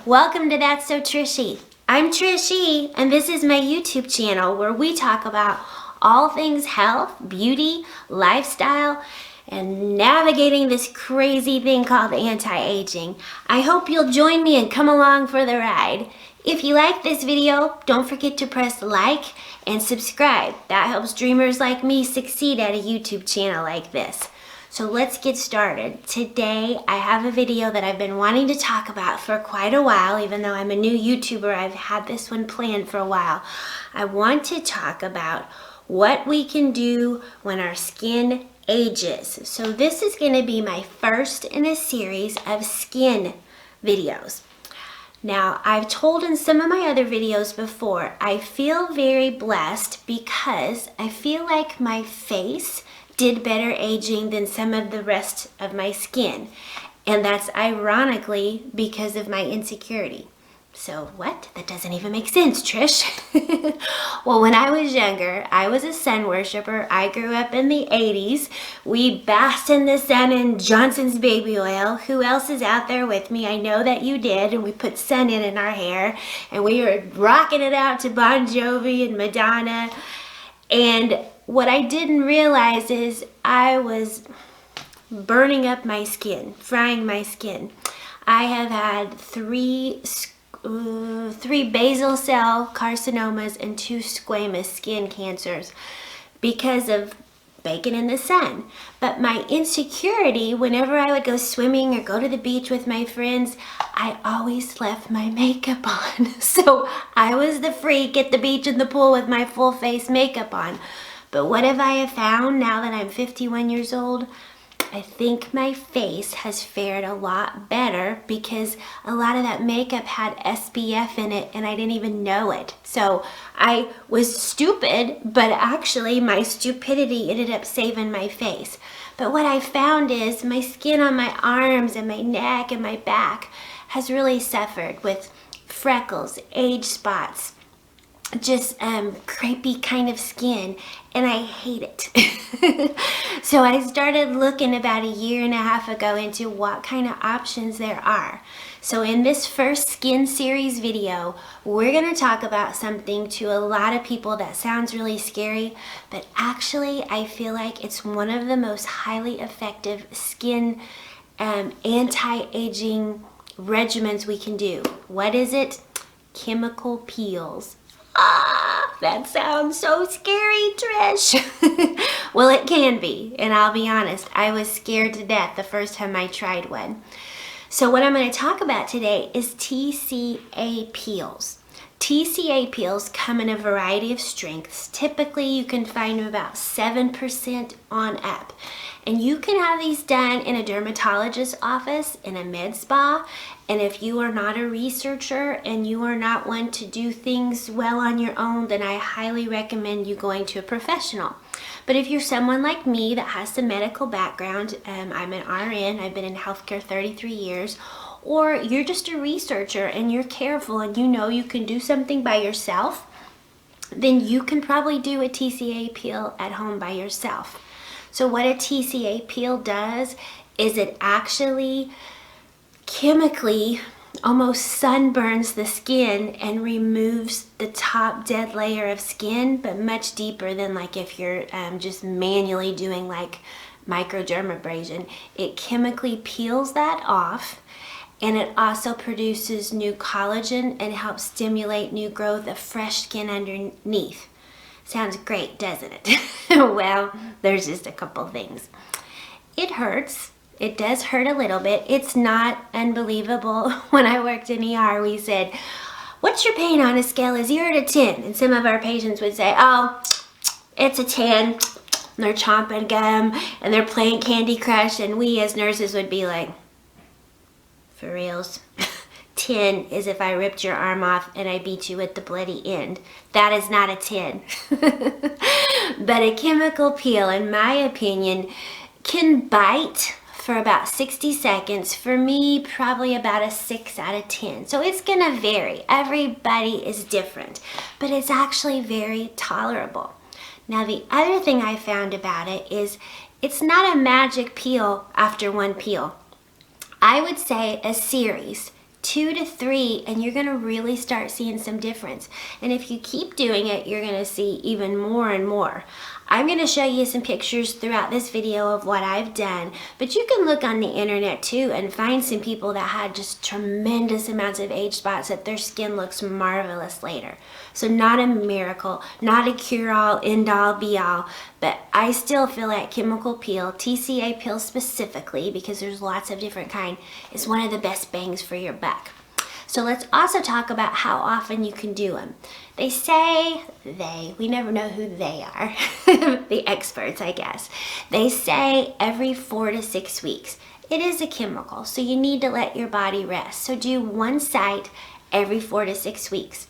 Welcome to That's So Trishy. I'm Trishy, and this is my YouTube channel where we talk about all things health, beauty, lifestyle, and navigating this crazy thing called anti-aging. I hope you'll join me and come along for the ride. If you like this video, don't forget to press like and subscribe. That helps dreamers like me succeed at a YouTube channel like this. So let's get started. Today I have a video that I've been wanting to talk about for quite a while. Even though I'm a new YouTuber, I've had this one planned for a while. I want to talk about what we can do when our skin ages. So this is going to be my first in a series of skin videos. Now, I've told in some of my other videos before, I feel very blessed because I feel like my face did better aging than some of the rest of my skin. And that's ironically because of my insecurity. So what? That doesn't even make sense, Trish. Well, when I was younger, I was a sun worshiper. I grew up in the 80s. We basked in the sun in Johnson's baby oil. Who else is out there with me? I know that you did. And we put sun in our hair. And we were rocking it out to Bon Jovi and Madonna. And what I didn't realize is I was burning up my skin, frying my skin. I have had three basal cell carcinomas and 2 squamous skin cancers because of baking in the sun. But my insecurity, whenever I would go swimming or go to the beach with my friends, I always left my makeup on. So I was the freak at the beach and the pool with my full face makeup on. But what have I found now that I'm 51 years old? I think my face has fared a lot better because a lot of that makeup had SPF in it and I didn't even know it. So I was stupid, but actually my stupidity ended up saving my face. But what I found is my skin on my arms and my neck and my back has really suffered with freckles, age spots, just crepey kind of skin, and I hate it. So I started looking about 1.5 years ago into what kind of options there are. So in this first skin series video, we're going to talk about something to a lot of people that sounds really scary, but actually I feel like it's one of the most highly effective skin anti-aging regimens we can do. What is it? Chemical peels. Ah, that sounds so scary, Trish. Well, it can be, and I'll be honest, I was scared to death the first time I tried one. So what I'm going to talk about today is TCA peels. TCA peels come in a variety of strengths. Typically, you can find them about 7% on up. And you can have these done in a dermatologist's office, in a med spa. And if you are not a researcher and you are not one to do things well on your own, then I highly recommend you going to a professional. But if you're someone like me that has some medical background, I'm an RN, I've been in healthcare 33 years, or you're just a researcher and you're careful and you know you can do something by yourself, then you can probably do a TCA peel at home by yourself. So what a TCA peel does is it actually chemically almost sunburns the skin and removes the top dead layer of skin, but much deeper than like if you're just manually doing like microdermabrasion. It chemically peels that off, and it also produces new collagen and helps stimulate new growth of fresh skin underneath. Sounds great, doesn't it? Well, there's just a couple things. It hurts. It does hurt a little bit. It's not unbelievable. When I worked in ER, we said, what's your pain on a scale of 0 to 10? And some of our patients would say, oh, it's a 10. And they're chomping gum and they're playing Candy Crush. And we as nurses would be like, for reals? 10 is if I ripped your arm off and I beat you at the bloody end. That is not a 10. But a chemical peel, in my opinion, can bite for about 60 seconds. For me, probably about a 6 out of 10. So it's gonna vary. Everybody is different, but it's actually very tolerable. Now, the other thing I found about it is it's not a magic peel after one peel. I would say a series 2 to 3, and you're gonna really start seeing some difference. And if you keep doing it, you're gonna see even more and more. I'm gonna show you some pictures throughout this video of what I've done, but you can look on the internet too and find some people that had just tremendous amounts of age spots that their skin looks marvelous later. So not a miracle, not a cure-all, end-all, be-all, but I still feel like chemical peel, TCA peel specifically, because there's lots of different kind, is one of the best bangs for your buck. So let's also talk about how often you can do them. They say, we never know who they are, the experts, I guess. They say every 4 to 6 weeks. It is a chemical, so you need to let your body rest. So do one site every 4 to 6 weeks.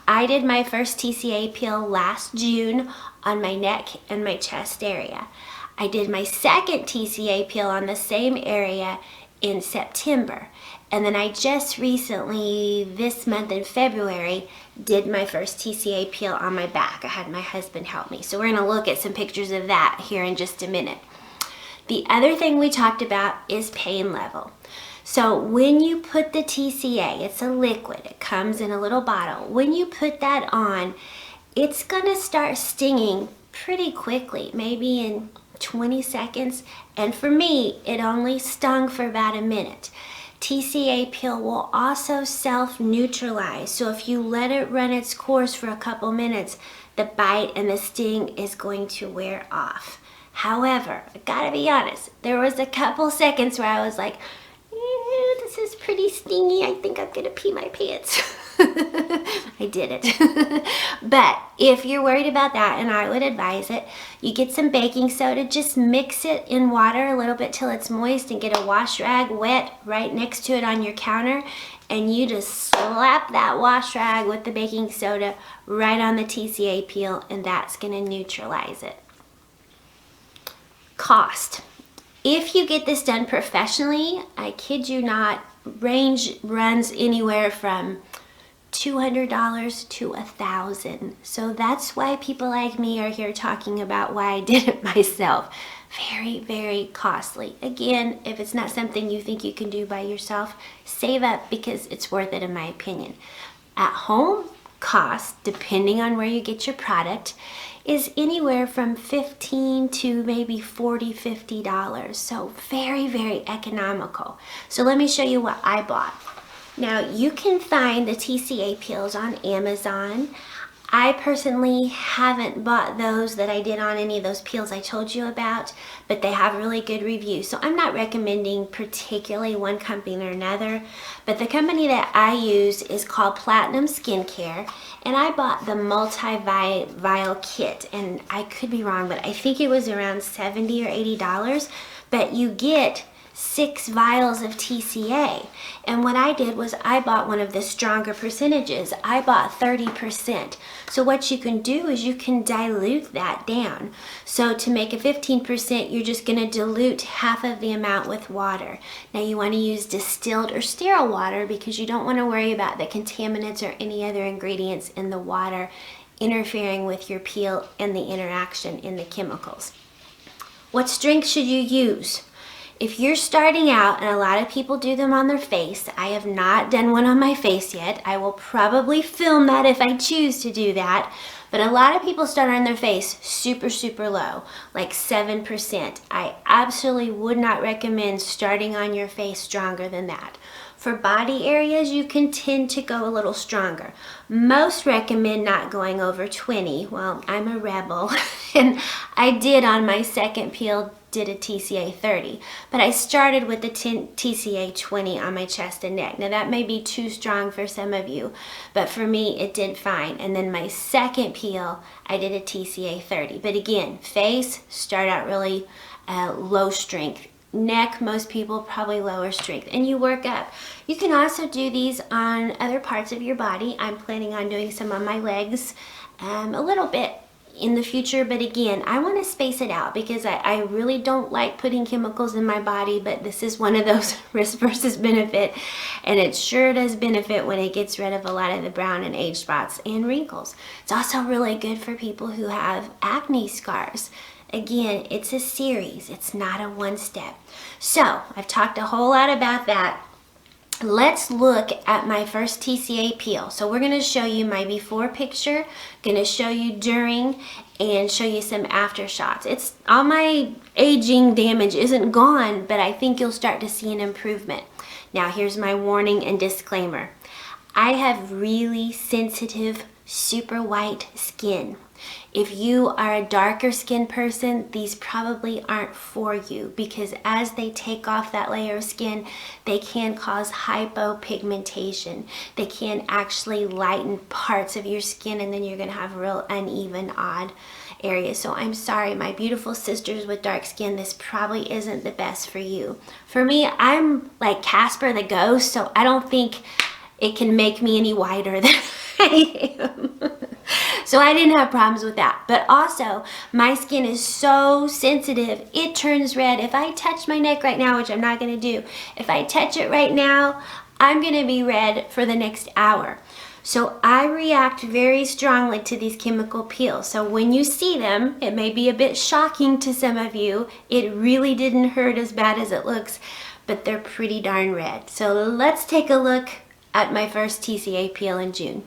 I did my first TCA peel last June on my neck and my chest area. I did my second TCA peel on the same area in September. And then I just recently, this month in February, did my first TCA peel on my back. I had my husband help me. So we're gonna look at some pictures of that here in just a minute. The other thing we talked about is pain level. So when you put the TCA, it's a liquid, it comes in a little bottle. When you put that on, it's gonna start stinging pretty quickly, maybe in 20 seconds. And for me, it only stung for about a minute. TCA peel will also self-neutralize. So if you let it run its course for a couple minutes, the bite and the sting is going to wear off. However, I gotta be honest, there was a couple seconds where I was like, this is pretty stingy. I think I'm gonna pee my pants. I did it. But if you're worried about that, and I would advise it, you get some baking soda, just mix it in water a little bit till it's moist and get a wash rag wet right next to it on your counter, and you just slap that wash rag with the baking soda right on the TCA peel, and that's gonna neutralize it. Cost. If you get this done professionally, I kid you not, range runs anywhere from $200 to $1,000. So that's why people like me are here talking about why I did it myself. Very, very costly. Again, if it's not something you think you can do by yourself, save up because it's worth it in my opinion. At home, cost, depending on where you get your product, is anywhere from $15 to maybe $40, $50. So very, very economical. So let me show you what I bought. Now you can find the TCA peels on Amazon. I personally haven't bought those that I did on any of those peels I told you about, but they have really good reviews. So I'm not recommending particularly one company or another, but the company that I use is called Platinum Skincare, and I bought the multi-vial kit, and I could be wrong, but I think it was around $70 or $80, but you get 6 vials of TCA. And what I did was I bought one of the stronger percentages. I bought 30%. So what you can do is you can dilute that down. So to make a 15%, you're just going to dilute half of the amount with water. Now you want to use distilled or sterile water because you don't want to worry about the contaminants or any other ingredients in the water interfering with your peel and the interaction in the chemicals. What strength should you use? If you're starting out, and a lot of people do them on their face, I have not done one on my face yet. I will probably film that if I choose to do that. But a lot of people start on their face super, super low, like 7%. I absolutely would not recommend starting on your face stronger than that. For body areas, you can tend to go a little stronger. Most recommend not going over 20. Well, I'm a rebel, and I did on my second peel, did a TCA 30, but I started with the TCA 20 on my chest and neck. Now that may be too strong for some of you, but for me it did fine. And then my second peel, I did a TCA 30. But again, face, start out really low strength. Neck, most people probably lower strength, and you work up. You can also do these on other parts of your body. I'm planning on doing some on my legs a little bit in the future, but again, I want to space it out because I really don't like putting chemicals in my body, but this is one of those risk versus benefit, and it sure does benefit when it gets rid of a lot of the brown and age spots and wrinkles. It's also really good for people who have acne scars. Again, it's a series, it's not a one step. So I've talked a whole lot about that. let's look at my first TCA peel. So we're gonna show you my before picture, gonna show you during, and show you some after shots. It's all my aging damage isn't gone, but I think you'll start to see an improvement. Now here's my warning and disclaimer. I have really sensitive, super white skin. If you are a darker skin person, these probably aren't for you, because as they take off that layer of skin, they can cause hypopigmentation. They can actually lighten parts of your skin, and then you're gonna have real uneven, odd areas. So I'm sorry, my beautiful sisters with dark skin, this probably isn't the best for you. For me, I'm like Casper the Ghost, so I don't think it can make me any whiter than I am. So I didn't have problems with that. But also, my skin is so sensitive, it turns red. If I touch my neck right now, which I'm not gonna do, if I touch it right now, I'm gonna be red for the next hour. So I react very strongly to these chemical peels. So when you see them, it may be a bit shocking to some of you. It really didn't hurt as bad as it looks, but they're pretty darn red. So let's take a look at my first TCA peel in June.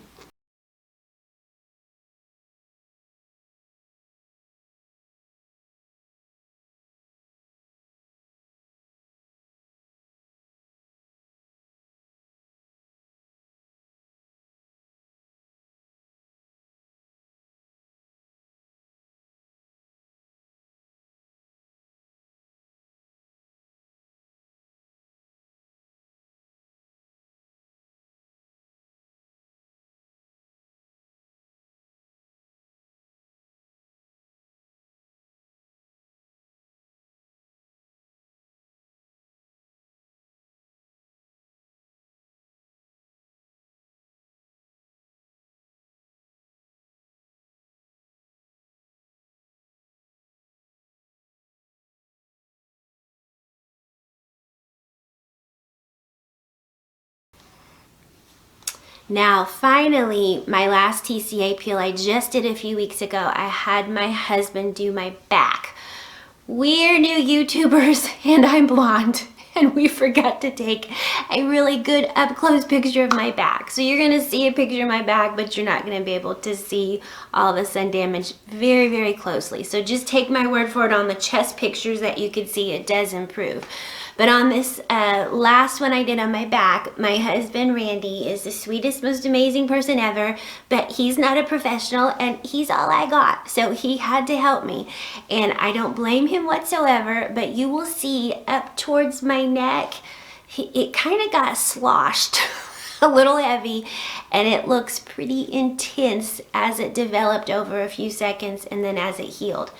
Now, finally, my last TCA peel I just did a few weeks ago. I had my husband do my back. We're new YouTubers and I'm blonde, and we forgot to take a really good up-close picture of my back. So you're gonna see a picture of my back, but you're not gonna be able to see all the sun damage very, very closely. So just take my word for it, on the chest pictures that you could see, it does improve. But on this last one I did on my back, my husband Randy is the sweetest, most amazing person ever, but he's not a professional and he's all I got. So he had to help me, and I don't blame him whatsoever, but you will see up towards my neck, it kind of got sloshed a little heavy, and it looks pretty intense as it developed over a few seconds and then as it healed.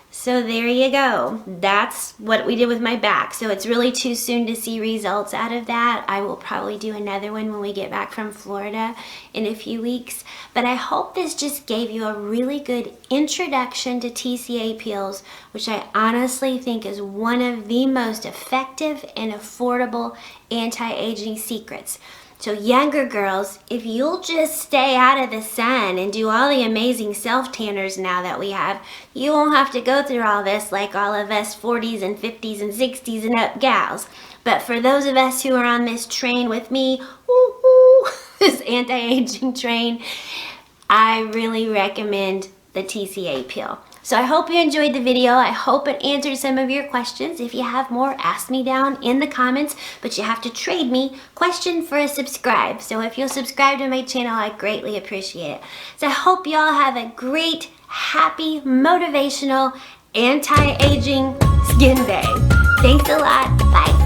So there you go. That's what we did with my back. So it's really too soon to see results out of that. I will probably do another one when we get back from Florida in a few weeks. But I hope this just gave you a really good introduction to TCA peels, which I honestly think is one of the most effective and affordable anti-aging secrets. So younger girls, if you'll just stay out of the sun and do all the amazing self-tanners now that we have, you won't have to go through all this like all of us 40s and 50s and 60s and up gals. But for those of us who are on this train with me, this anti-aging train, I really recommend the TCA peel. So I hope you enjoyed the video. I hope it answered some of your questions. If you have more, ask me down in the comments, but you have to trade me question for a subscribe. So if you'll subscribe to my channel, I greatly appreciate it. So I hope you all have a great, happy, motivational, anti-aging skin day. Thanks a lot. Bye.